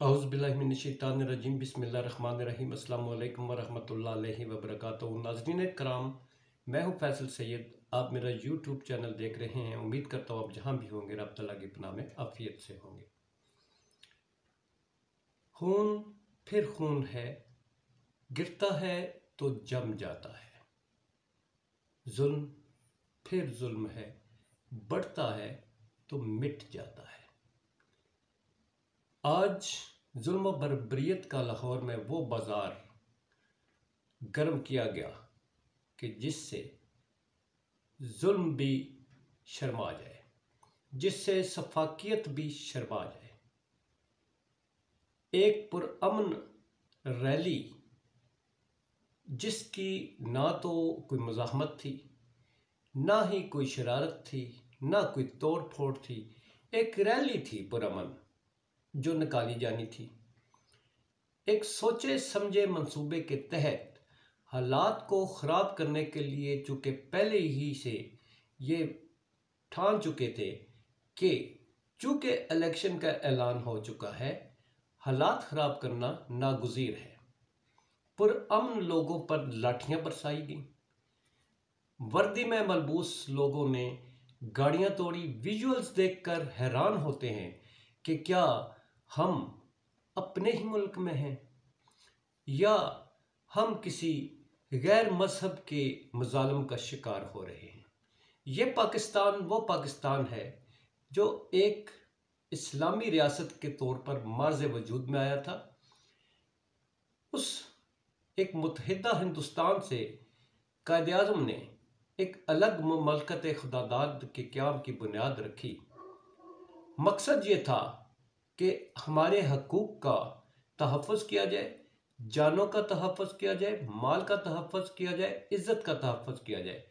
औज़ुबिल्लाहिमिनश्शैतानिर्रजीम बिस्मिल्लाहिर्रहमानिर्रहीम अस्सलामु अलैकुम वरहमतुल्लाहि वबरकातुहू। नाज़रीन कराम, मैं हूँ फैसल सैयद। आप मेरा यूट्यूब चैनल देख रहे हैं। उम्मीद करता हूँ आप जहाँ भी होंगे रब तआला की पनाह में आफियत से होंगे। खून फिर खून है, गिरता है तो जम जाता है। जुल्म फिर जुल्म है, बढ़ता है तो मिट जाता है। आज जुल्म व बर्बरियत का लाहौर में वो बाजार गर्म किया गया कि जिससे जुल्म भी शर्मा जाए, जिससे सफाकियत भी शर्मा जाए। एक पुरअमन रैली जिसकी ना तो कोई मज़ाहमत थी, ना ही कोई शरारत थी, ना कोई तोड़ फोड़ थी। एक रैली थी पुरअमन जो निकाली जानी थी। एक सोचे समझे मंसूबे के तहत हालात को ख़राब करने के लिए, चूँकि पहले ही से ये ठान चुके थे कि चूँकि इलेक्शन का ऐलान हो चुका है, हालात ख़राब करना नागुज़ीर है। पुरअमन लोगों पर लाठियाँ बरसाई गईं। वर्दी में मलबूस लोगों ने गाड़ियाँ तोड़ी। विजुअल्स देखकर हैरान होते हैं कि क्या हम अपने ही मुल्क में हैं या हम किसी गैर मजहब के मज़ालिम का शिकार हो रहे हैं। ये पाकिस्तान वो पाकिस्तान है जो एक इस्लामी रियासत के तौर पर मार्ज़ वजूद में आया था। उस एक मुत्तहिदा हिंदुस्तान से कायद-ए-आज़म ने एक अलग ममलकत खुदादाद के क़याम की बुनियाद रखी। मकसद ये था कि हमारे हकूक़ का तहफ़्फ़ुज़ किया जाए, जानों का तहफ़्फ़ुज़ किया जाए, माल का तहफ़्फ़ुज़ किया जाए, इज़्ज़त का तहफ़्फ़ुज़ किया जाए।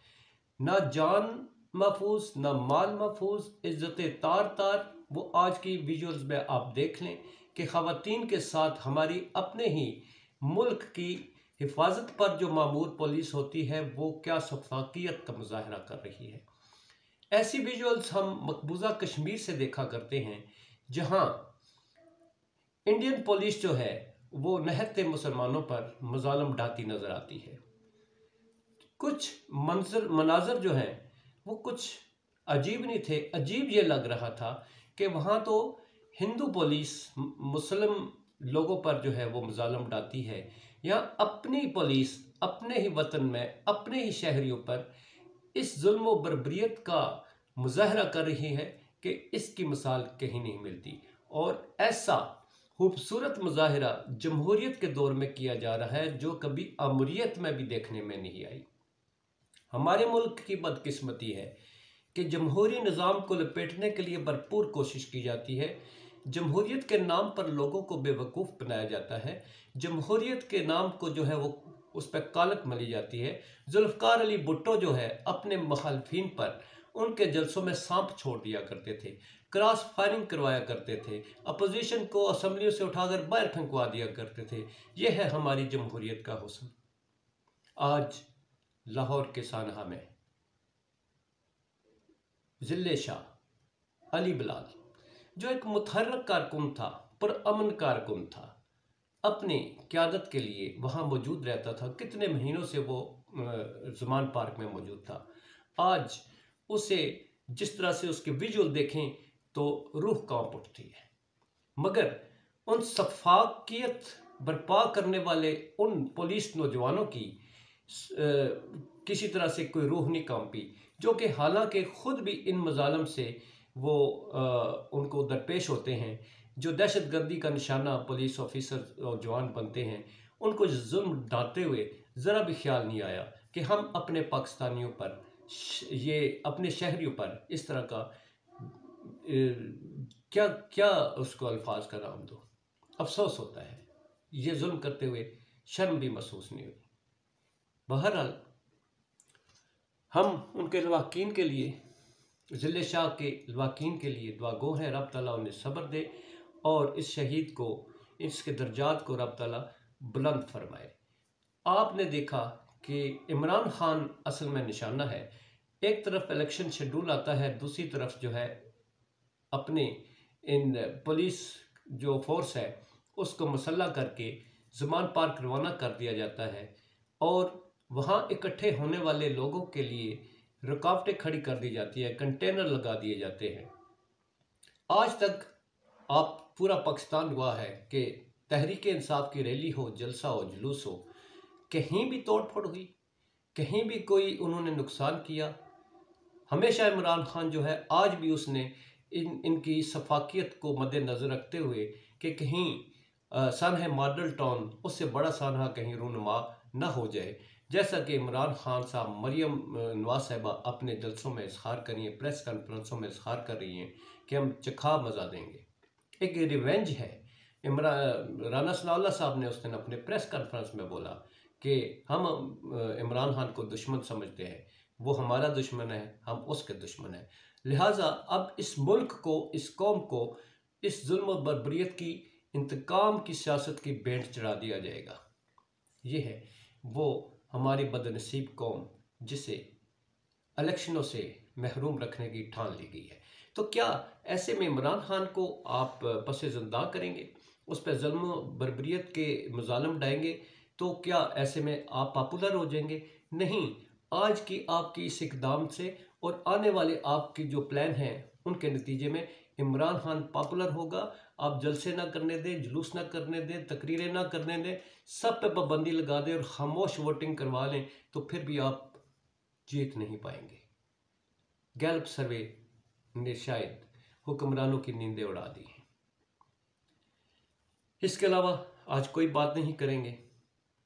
ना जान महफूज, ना माल महफूज, इज़्ज़तें तार तार। वो आज की विजुअल्स में आप देख लें कि ख़वातीन के साथ हमारी अपने ही मुल्क की हिफाजत पर जो मामूर पुलिस होती है वो क्या सफाकियत का मुजाहरा कर रही है। ऐसी विजुअल्स हम मकबूजा कश्मीर से देखा करते हैं, जहाँ इंडियन पुलिस जो है वो निहत्ते मुसलमानों पर मज़ालिम ढाती नज़र आती है। कुछ मनाजर जो हैं वो कुछ अजीब नहीं थे। अजीब ये लग रहा था कि वहाँ तो हिंदू पुलिस मुस्लिम लोगों पर जो है वो मज़ालिम ढाती है, यहाँ अपनी पुलिस अपने ही वतन में अपने ही शहरियों पर इस जुल्म व बर्बरियत का मुजाहरा कर रही है कि इसकी मिसाल कहीं नहीं मिलती। और ऐसा खूबसूरत मुजाहरा जमहूरियत के दौर में किया जा रहा है जो कभी अमरीत में भी देखने में नहीं आई। हमारे मुल्क की बदकिस्मती है कि जमहूरी निज़ाम को लपेटने के लिए भरपूर कोशिश की जाती है। जमहूरियत के नाम पर लोगों को बेवकूफ़ बनाया जाता है। जमहूरियत के नाम को जो है वो उस पर कालक मली जाती है। जुल्फ़िकार अली भुट्टो जो है अपने मुखालफिन पर उनके जलसों में सांप छोड़ दिया करते थे, क्रॉस फायरिंग करवाया करते थे, अपोजिशन को असम्बलियों से उठाकर बाहर फेंकवा दिया करते थे। यह है हमारी जमहूरियत का हुस्न। आज लाहौर के सानहा में ज़िले शाह अली बिलाल जो एक मुतहर्रिक कारकुन था, पुरअमन कारकुन था, अपनी क़यादत के लिए वहाँ मौजूद रहता था। कितने महीनों से वो ज़मान पार्क में मौजूद था। आज उसे जिस तरह से उसके विजुअल देखें तो रूह कांप उठती है। मगर उन सफाकियत बर्पा करने वाले उन पुलिस नौजवानों की किसी तरह से कोई रूह नहीं कांपी, जो कि हालांकि ख़ुद भी इन मज़ालिम से वो उनको दरपेश होते हैं। जो दहशतगर्दी का निशाना पुलिस ऑफिसर और जवान बनते हैं, उनको जुल्म ढाते हुए ज़रा भी ख्याल नहीं आया कि हम अपने पाकिस्तानियों पर, ये अपने शहरियों पर इस तरह का क्या क्या उसको अल्फाज का नाम दो। अफसोस होता है, ये जुल्म करते हुए शर्म भी महसूस नहीं हुई। बहरहाल हम उनके लवाकीन के लिए, ज़िले शाह के लवाकीन के लिए दुआ गो हैं। रब ताला उन्हें सब्र दे और इस शहीद को, इसके दर्जात को रब ताला बुलंद फरमाए। आपने देखा कि इमरान खान असल में निशाना है। एक तरफ इलेक्शन शेड्यूल आता है, दूसरी तरफ जो है अपने इन पुलिस जो फोर्स है उसको मसल्ला करके ज़मान पार करवाना कर दिया जाता है और वहाँ इकट्ठे होने वाले लोगों के लिए रुकावटें खड़ी कर दी जाती है, कंटेनर लगा दिए जाते हैं। आज तक आप पूरा पाकिस्तान हुआ है कि तहरीक इंसाफ की रैली हो, जलसा हो, जुलूस हो, कहीं भी तोड़ फोड़ हुई, कहीं भी कोई उन्होंने नुकसान किया। हमेशा इमरान खान जो है आज भी उसने इनकी सफाकियत को मद्देनज़र रखते हुए कि कहीं सानहा मॉडल टाउन उससे बड़ा सानहा कहीं रूनुमा ना हो जाए, जैसा कि इमरान खान साहब, मरियम नवाज साहिबा अपने जलसों में इजहार कर रही हैं, प्रेस कॉन्फ्रेंसों में इजहार कर रही हैं कि हम चखा मजा देंगे। एक रिवेंज है। राना सनाउल्लाह साहब ने उस दिन अपने प्रेस कॉन्फ्रेंस में बोला कि हम इमरान खान को दुश्मन समझते हैं, वो हमारा दुश्मन है, हम उसके दुश्मन हैं। लिहाजा अब इस मुल्क को, इस कौम को इस जुल्म और बर्बरियत की, इंतकाम की सियासत की भेंट चढ़ा दिया जाएगा। ये है वो हमारी बदनसीब कौम जिसे इलेक्शनों से महरूम रखने की ठान ली गई है। तो क्या ऐसे में इमरान खान को आप पसे ज़िंदा करेंगे, उस पर जुल्म बर्बरियत के मज़ालिम डाएंगे, तो क्या ऐसे में आप पॉपुलर हो जाएंगे? नहीं। आज की आपकी इस इकदाम से और आने वाले आपके जो प्लान हैं उनके नतीजे में इमरान खान पॉपुलर होगा। आप जलसे ना करने दें, जुलूस ना करने दें, तकरीरें ना करने दें, सब पे पाबंदी लगा दें और खामोश वोटिंग करवा लें, तो फिर भी आप जीत नहीं पाएंगे। गैल्प सर्वे ने शायद हुक्मरानों की नींदें उड़ा दी हैं। इसके अलावा आज कोई बात नहीं करेंगे।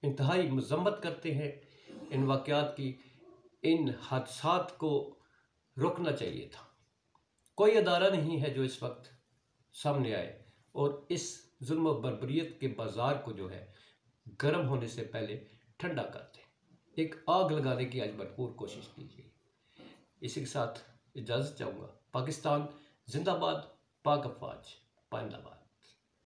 इंतहाई मजम्मत करते हैं इन वाक़यात की। इन हादसात को रोकना चाहिए था। कोई अदारा नहीं है जो इस वक्त सामने आए और इस जुल्म और बर्बरियत के बाजार को जो है गर्म होने से पहले ठंडा कर दे। एक आग लगाने की आज भरपूर कोशिश कीजिए। इसी के साथ इजाज़त चाहूँगा। पाकिस्तान जिंदाबाद, पाक अफवाज, पाइंदाबाद।